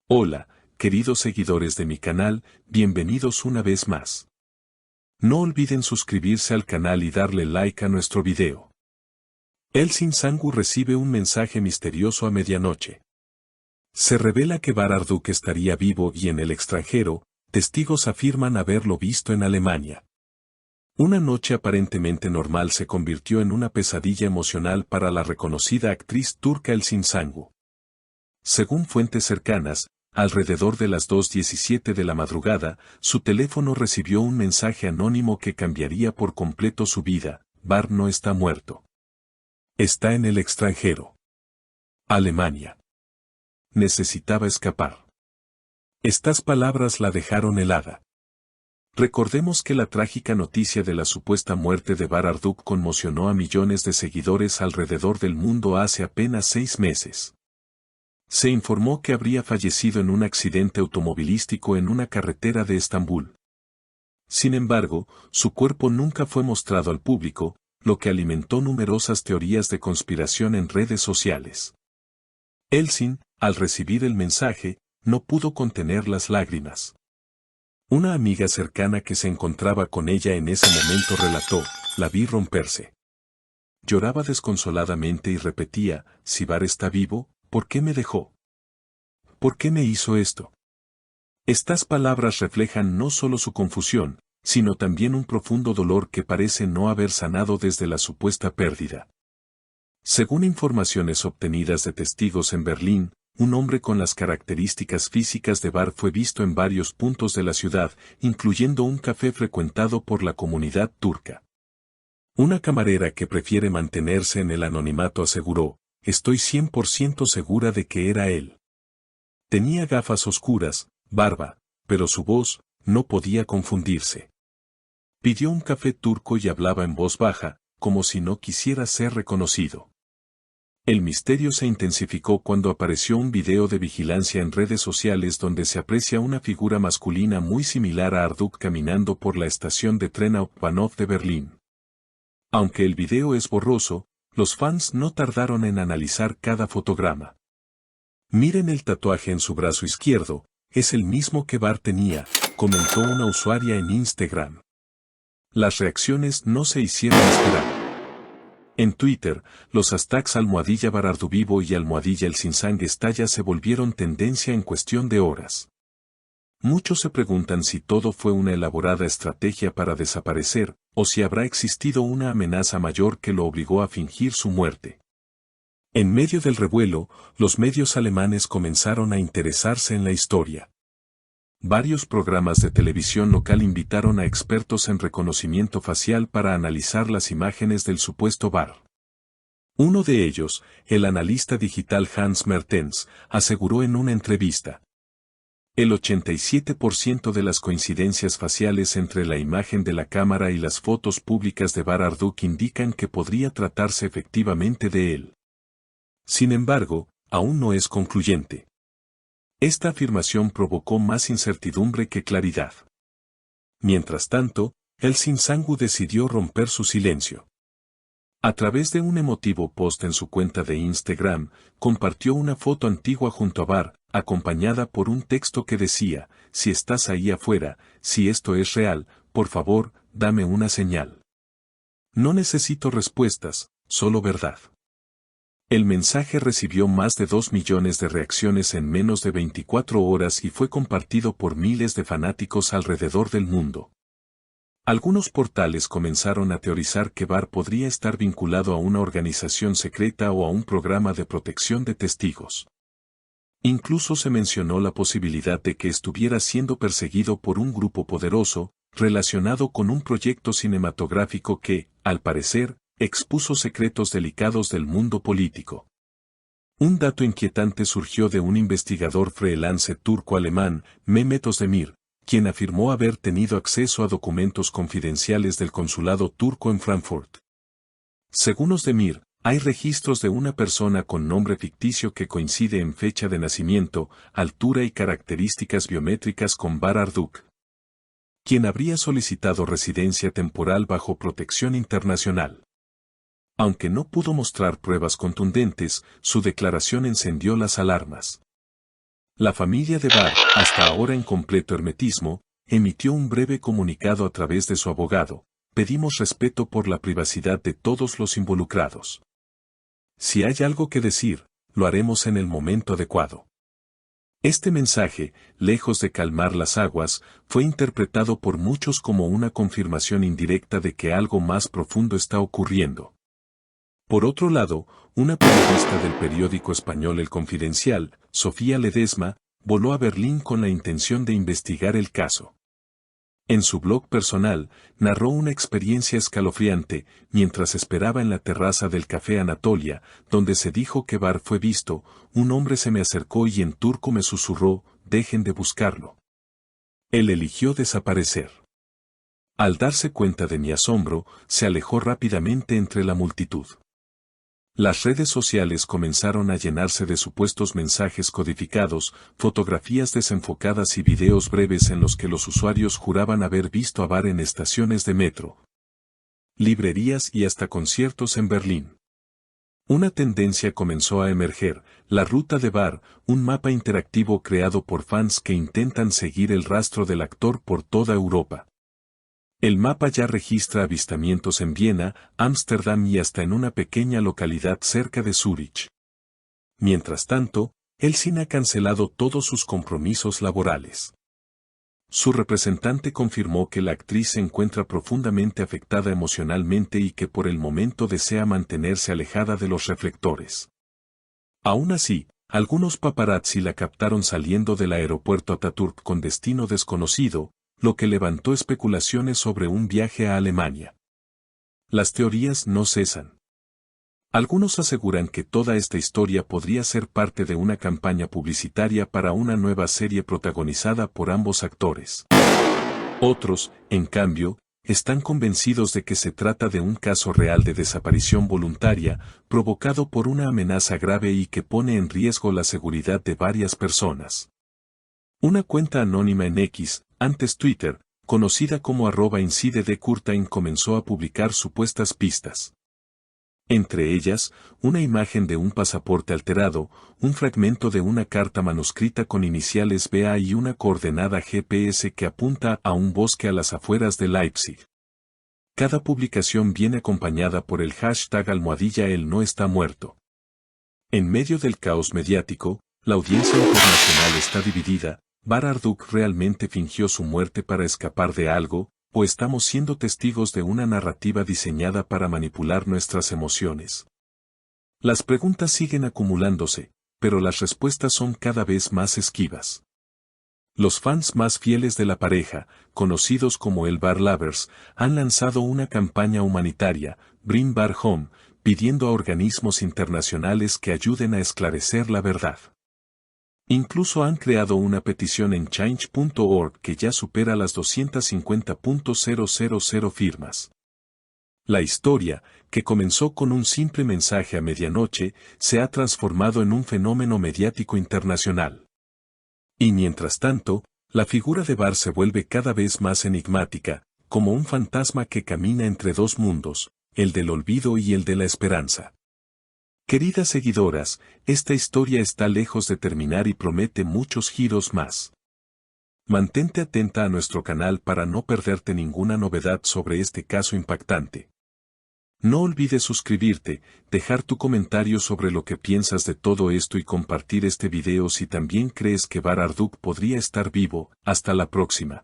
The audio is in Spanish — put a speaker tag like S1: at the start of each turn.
S1: Hola, queridos seguidores de mi canal, bienvenidos una vez más. No olviden suscribirse al canal y darle like a nuestro video. Elsin Sangu recibe un mensaje misterioso a medianoche. Se revela que Bararduk estaría vivo y en el extranjero, testigos afirman haberlo visto en Alemania. Una noche aparentemente normal se convirtió en una pesadilla emocional para la reconocida actriz turca Elsin Sangu. Según fuentes cercanas, alrededor de las 2:17 de la madrugada, su teléfono recibió un mensaje anónimo que cambiaría por completo su vida. Bar no está muerto. Está en el extranjero. Alemania. Necesitaba escapar. Estas palabras la dejaron helada. Recordemos que la trágica noticia de la supuesta muerte de Bararduk conmocionó a millones de seguidores alrededor del mundo hace apenas 6 meses. Se informó que habría fallecido en un accidente automovilístico en una carretera de Estambul. Sin embargo, su cuerpo nunca fue mostrado al público, lo que alimentó numerosas teorías de conspiración en redes sociales. Elsin, al recibir el mensaje, no pudo contener las lágrimas. Una amiga cercana que se encontraba con ella en ese momento relató: la vi romperse. Lloraba desconsoladamente y repetía: si Bar está vivo, ¿por qué me dejó? ¿Por qué me hizo esto? Estas palabras reflejan no solo su confusión, sino también un profundo dolor que parece no haber sanado desde la supuesta pérdida. Según informaciones obtenidas de testigos en Berlín, un hombre con las características físicas de Bar fue visto en varios puntos de la ciudad, incluyendo un café frecuentado por la comunidad turca. Una camarera que prefiere mantenerse en el anonimato aseguró: estoy 100% segura de que era él. Tenía gafas oscuras, barba, pero su voz no podía confundirse. Pidió un café turco y hablaba en voz baja, como si no quisiera ser reconocido. El misterio se intensificó cuando apareció un video de vigilancia en redes sociales donde se aprecia una figura masculina muy similar a Arduk caminando por la estación de tren Hauptbahnhof de Berlín. Aunque el video es borroso, los fans no tardaron en analizar cada fotograma. Miren el tatuaje en su brazo izquierdo, es el mismo que Bar tenía, comentó una usuaria en Instagram. Las reacciones no se hicieron esperar. En Twitter, los hashtags #Bararduvivo y #Elsin Sangu Estalla se volvieron tendencia en cuestión de horas. Muchos se preguntan si todo fue una elaborada estrategia para desaparecer, o si habrá existido una amenaza mayor que lo obligó a fingir su muerte. En medio del revuelo, los medios alemanes comenzaron a interesarse en la historia. Varios programas de televisión local invitaron a expertos en reconocimiento facial para analizar las imágenes del supuesto Bar. Uno de ellos, el analista digital Hans Mertens, aseguró en una entrevista: el 87% de las coincidencias faciales entre la imagen de la cámara y las fotos públicas de Bararduk indican que podría tratarse efectivamente de él. Sin embargo, aún no es concluyente. Esta afirmación provocó más incertidumbre que claridad. Mientras tanto, Elsin Sangu decidió romper su silencio. A través de un emotivo post en su cuenta de Instagram, compartió una foto antigua junto a Bar, acompañada por un texto que decía: si estás ahí afuera, si esto es real, por favor, dame una señal. No necesito respuestas, solo verdad. El mensaje recibió más de 2 millones de reacciones en menos de 24 horas y fue compartido por miles de fanáticos alrededor del mundo. Algunos portales comenzaron a teorizar que Bar podría estar vinculado a una organización secreta o a un programa de protección de testigos. Incluso se mencionó la posibilidad de que estuviera siendo perseguido por un grupo poderoso, relacionado con un proyecto cinematográfico que, al parecer, expuso secretos delicados del mundo político. Un dato inquietante surgió de un investigador freelance turco-alemán, Mehmet Özdemir, quien afirmó haber tenido acceso a documentos confidenciales del consulado turco en Frankfurt. Según Özdemir, hay registros de una persona con nombre ficticio que coincide en fecha de nacimiento, altura y características biométricas con Bararduk, quien habría solicitado residencia temporal bajo protección internacional. Aunque no pudo mostrar pruebas contundentes, su declaración encendió las alarmas. La familia de Bar, hasta ahora en completo hermetismo, emitió un breve comunicado a través de su abogado: pedimos respeto por la privacidad de todos los involucrados. Si hay algo que decir, lo haremos en el momento adecuado. Este mensaje, lejos de calmar las aguas, fue interpretado por muchos como una confirmación indirecta de que algo más profundo está ocurriendo. Por otro lado, una periodista del periódico español El Confidencial, Sofía Ledesma, voló a Berlín con la intención de investigar el caso. En su blog personal, narró una experiencia escalofriante, mientras esperaba en la terraza del Café Anatolia, donde se dijo que Bar fue visto: un hombre se me acercó y en turco me susurró, dejen de buscarlo. Él eligió desaparecer. Al darse cuenta de mi asombro, se alejó rápidamente entre la multitud. Las redes sociales comenzaron a llenarse de supuestos mensajes codificados, fotografías desenfocadas y videos breves en los que los usuarios juraban haber visto a Bar en estaciones de metro, librerías y hasta conciertos en Berlín. Una tendencia comenzó a emerger: la ruta de Bar, un mapa interactivo creado por fans que intentan seguir el rastro del actor por toda Europa. El mapa ya registra avistamientos en Viena, Ámsterdam y hasta en una pequeña localidad cerca de Zúrich. Mientras tanto, Elsin ha cancelado todos sus compromisos laborales. Su representante confirmó que la actriz se encuentra profundamente afectada emocionalmente y que por el momento desea mantenerse alejada de los reflectores. Aún así, algunos paparazzi la captaron saliendo del aeropuerto Ataturk con destino desconocido, lo que levantó especulaciones sobre un viaje a Alemania. Las teorías no cesan. Algunos aseguran que toda esta historia podría ser parte de una campaña publicitaria para una nueva serie protagonizada por ambos actores. Otros, en cambio, están convencidos de que se trata de un caso real de desaparición voluntaria, provocado por una amenaza grave y que pone en riesgo la seguridad de varias personas. Una cuenta anónima en X, antes Twitter, conocida como @IncideDeCurtain, comenzó a publicar supuestas pistas. Entre ellas, una imagen de un pasaporte alterado, un fragmento de una carta manuscrita con iniciales BA y una coordenada GPS que apunta a un bosque a las afueras de Leipzig. Cada publicación viene acompañada por el hashtag #Él no está muerto. En medio del caos mediático, la audiencia internacional está dividida. ¿Bar Arduk realmente fingió su muerte para escapar de algo, o estamos siendo testigos de una narrativa diseñada para manipular nuestras emociones? Las preguntas siguen acumulándose, pero las respuestas son cada vez más esquivas. Los fans más fieles de la pareja, conocidos como el Bar Lovers, han lanzado una campaña humanitaria, Bring Bar Home, pidiendo a organismos internacionales que ayuden a esclarecer la verdad. Incluso han creado una petición en change.org que ya supera las 250.000 firmas. La historia, que comenzó con un simple mensaje a medianoche, se ha transformado en un fenómeno mediático internacional. Y mientras tanto, la figura de Bar se vuelve cada vez más enigmática, como un fantasma que camina entre dos mundos, el del olvido y el de la esperanza. Queridas seguidoras, esta historia está lejos de terminar y promete muchos giros más. Mantente atenta a nuestro canal para no perderte ninguna novedad sobre este caso impactante. No olvides suscribirte, dejar tu comentario sobre lo que piensas de todo esto y compartir este video si también crees que Bar Arduk podría estar vivo. Hasta la próxima.